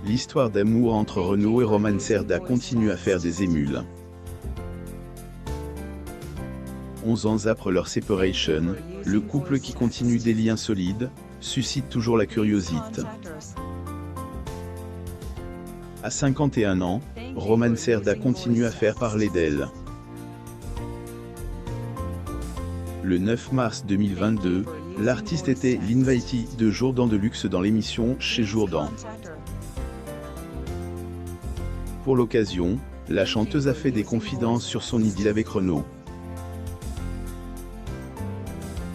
L'histoire d'amour entre Renaud et Roman Cerda continue à faire des émules. 11 ans après leur séparation, le couple qui continue des liens solides, suscite toujours la curiosité. À 51 ans, Roman Cerda continue à faire parler d'elle. Le 9 mars 2022, l'artiste était l'invité de Jourdan Deluxe dans l'émission Chez Jourdan. Pour l'occasion, la chanteuse a fait des confidences sur son idylle avec Renaud.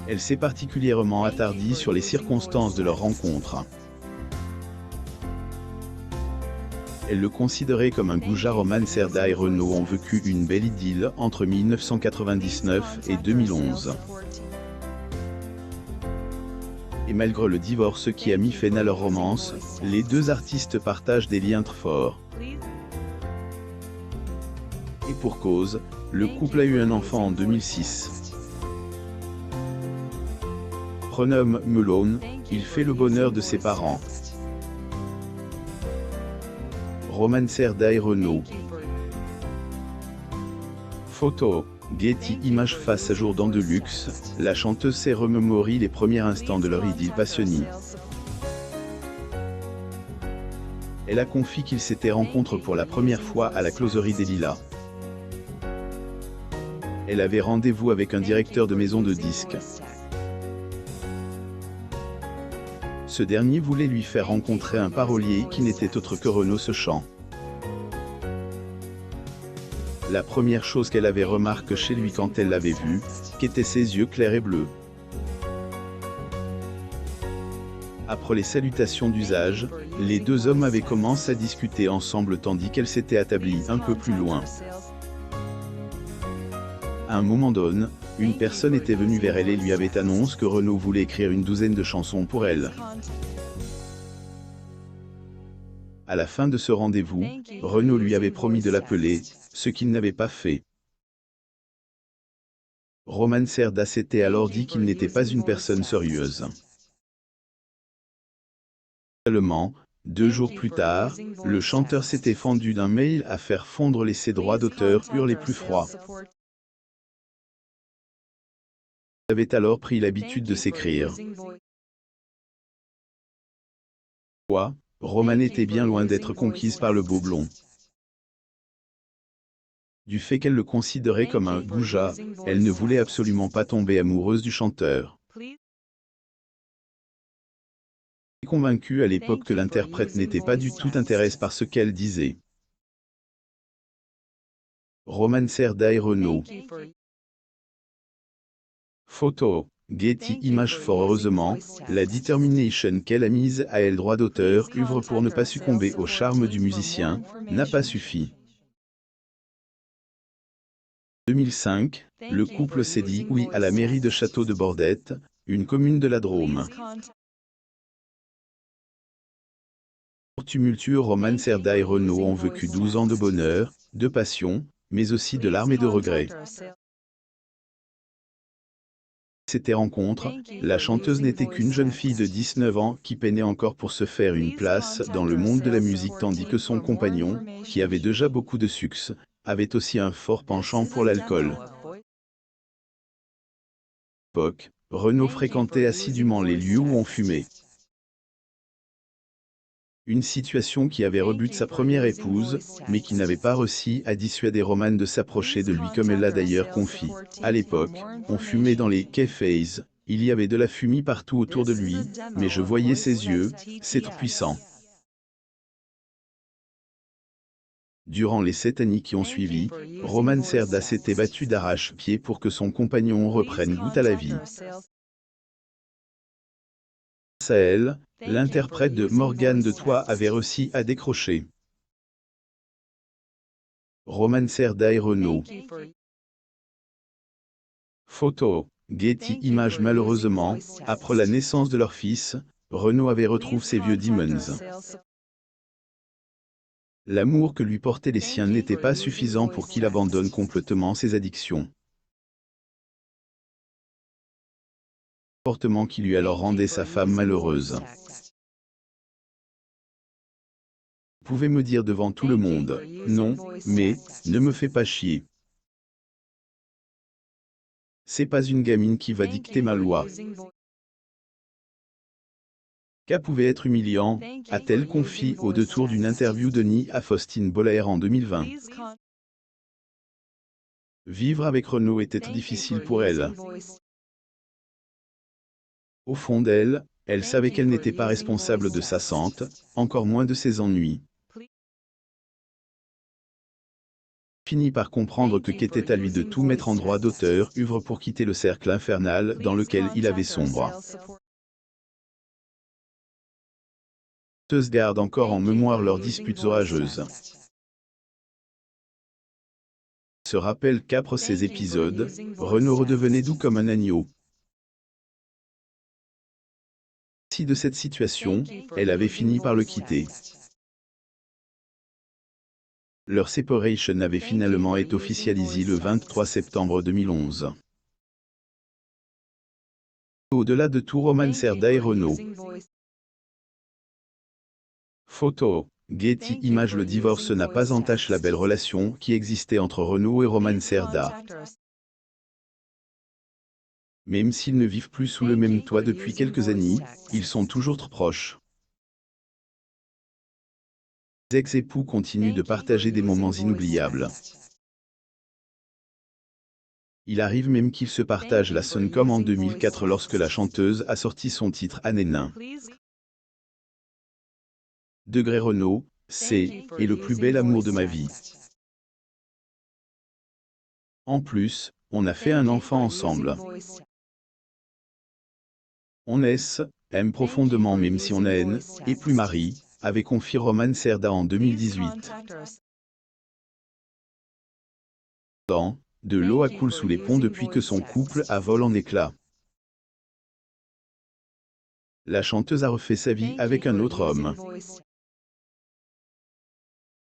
Elle s'est particulièrement attardée sur les circonstances de leur rencontre. Elle le considérait comme un goujat. Roman Cerda et Renaud ont vécu une belle idylle entre 1999 et 2011. Et malgré le divorce qui a mis fin à leur romance, les deux artistes partagent des liens très forts. Et pour cause, le couple a eu un enfant en 2006. Prénommé Malone, il fait le bonheur de ses parents. Roman Cerda et Renaud. Photo, Getty Images. Face à Jourdan Deluxe, la chanteuse s'est remémoré les premiers instants de leur idylle passionnée. Elle a confié qu'ils s'étaient rencontrés pour la première fois à la closerie des Lilas. Elle avait rendez-vous avec un directeur de maison de disques. Ce dernier voulait lui faire rencontrer un parolier qui n'était autre que Renaud Sechamp. La première chose qu'elle avait remarquée chez lui quand elle l'avait vu, qu'étaient ses yeux clairs et bleus. Après les salutations d'usage, les deux hommes avaient commencé à discuter ensemble tandis qu'elle s'était établie un peu plus loin. À un moment donné, une personne était venue vers elle et lui avait annoncé que Renaud voulait écrire une douzaine de chansons pour elle. À la fin de ce rendez-vous, Renaud lui avait promis de l'appeler, ce qu'il n'avait pas fait. Roman Cerda s'était alors dit qu'il n'était pas une personne sérieuse. Seulement, 2 jours plus tard, le chanteur s'était fendu d'un mail à faire fondre ses droits d'auteur les plus froids. Il avait alors pris l'habitude de s'écrire. Roman était bien loin d'être conquise par le beau blond. Du fait qu'elle le considérait comme un goujat, elle ne voulait absolument pas tomber amoureuse du chanteur. Convaincue à l'époque que l'interprète n'était pas du tout intéressée par ce qu'elle disait. Roman Cerda et Renaud. Photo, Getty Images. Fort heureusement, la détermination qu'elle a mise à elle droit d'auteur œuvre pour ne pas succomber au charme du musicien, n'a pas suffi. 2005, le couple s'est dit oui à la mairie de Château de Bordette, une commune de la Drôme. Tumultueux. Roman Cerda et Renaud ont vécu 12 ans de bonheur, de passion, mais aussi de larmes et de regrets. Cette rencontre, la chanteuse n'était qu'une jeune fille de 19 ans qui peinait encore pour se faire une place dans le monde de la musique tandis que son compagnon, qui avait déjà beaucoup de succès, avait aussi un fort penchant pour l'alcool. À l'époque, Renaud fréquentait assidûment les lieux où on fumait. Une situation qui avait rebuté sa première épouse, mais qui n'avait pas réussi à dissuader Roman de s'approcher de lui comme elle l'a d'ailleurs confié. À l'époque, on fumait dans les cafés, il y avait de la fumée partout autour de lui, mais je voyais ses yeux, c'est trop puissant. Durant les 7 années qui ont suivi, Roman Cerda s'était battu d'arrache-pied pour que son compagnon reprenne goût à la vie. Grâce à elle, l'interprète de Morgane de Toi avait réussi à décrocher. Roman Cerda et Renaud. Photo, Getty Images. Malheureusement, après la naissance de leur fils, Renaud avait retrouvé ses vieux demons. L'amour que lui portaient les siens n'était pas suffisant pour qu'il abandonne complètement ses addictions. Comportement qui lui alors rendait sa femme malheureuse. Pouvez me dire devant tout le monde, non, mais, ne me fais pas chier. C'est pas une gamine qui va dicter ma loi. Qu'a pouvait être humiliant, a-t-elle confié au détour d'une interview de Nid à Faustine Bollaert en 2020. Vivre avec Renaud était difficile pour elle. Au fond d'elle, elle savait qu'elle n'était pas responsable de sa santé, encore moins de ses ennuis. Finit par comprendre que qu'était à lui de tout mettre en droit d'auteur, œuvre pour quitter le cercle infernal dans lequel il avait sombré. Se gardent encore en mémoire leurs disputes orageuses. Se rappelle qu'après ces épisodes, Renaud redevenait doux comme un agneau. Si de cette situation, elle avait fini par le quitter. Leur séparation avait finalement été officialisée le 23 septembre 2011. Au-delà de tout, Roman Serda et Renaud. Photo. Getty Images. Le divorce n'a pas entaché la belle relation qui existait entre Renaud et Roman Serda. Même s'ils ne vivent plus sous le même toit depuis quelques années, ils sont toujours trop proches. Les ex-époux continuent de partager des moments inoubliables. Il arrive même qu'ils se partagent la scène comme en 2004 lorsque la chanteuse a sorti son titre Anénin. Degré Renaud, c'est « et le plus bel amour de ma vie ». En plus, on a fait un enfant ensemble. On aime profondément même si on haine, et plus Marie, avait confié Roman Serda en 2018. De l'eau a coulé sous les ponts depuis que son couple a volé en éclats. La chanteuse a refait sa vie avec un autre homme.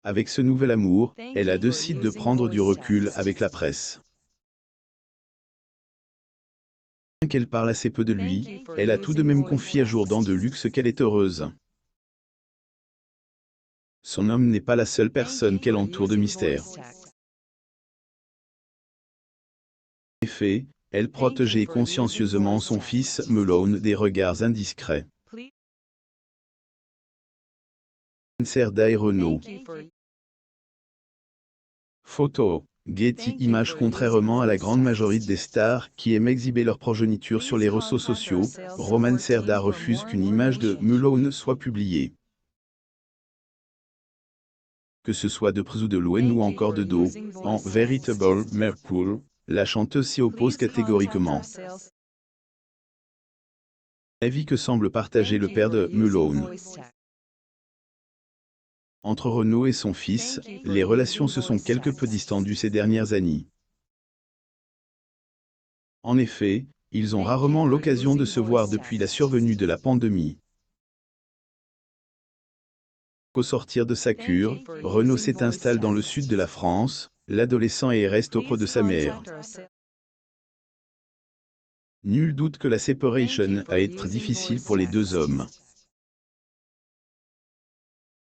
Avec ce nouvel amour, elle a décidé de prendre du recul avec la presse. Bien qu'elle parle assez peu de lui, elle a tout de même confié à Jourdan de Luxe qu'elle est heureuse. Son homme n'est pas la seule personne qu'elle entoure de mystère. En effet, elle protégeait consciencieusement son fils Malone des regards indiscrets. Serda et Renaud. Photo. Getty Images. Contrairement à la grande majorité des stars qui aiment exhiber leur progéniture sur les réseaux sociaux, Roman Serda refuse qu'une image de Malone soit publiée. Que ce soit de près ou de loin ou encore de dos, en véritable Merpool, la chanteuse s'y oppose catégoriquement. Avis que semble partager le père de Malone. Entre Renaud et son fils, les relations se sont quelque peu distendues ces dernières années. En effet, ils ont rarement l'occasion de se voir depuis la survenue de la pandémie. Au sortir de sa cure, Renaud s'installe dans le sud de la France, l'adolescent et reste auprès de sa mère. Nul doute que la séparation a été difficile pour les deux hommes.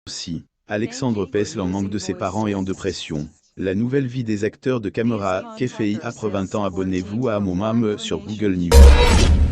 Aussi, Alexandre Pestel en manque de ses parents et en dépression. La nouvelle vie des acteurs de caméra, qu'est fait après 20 ans. Abonnez-vous à mon mam sur Google News.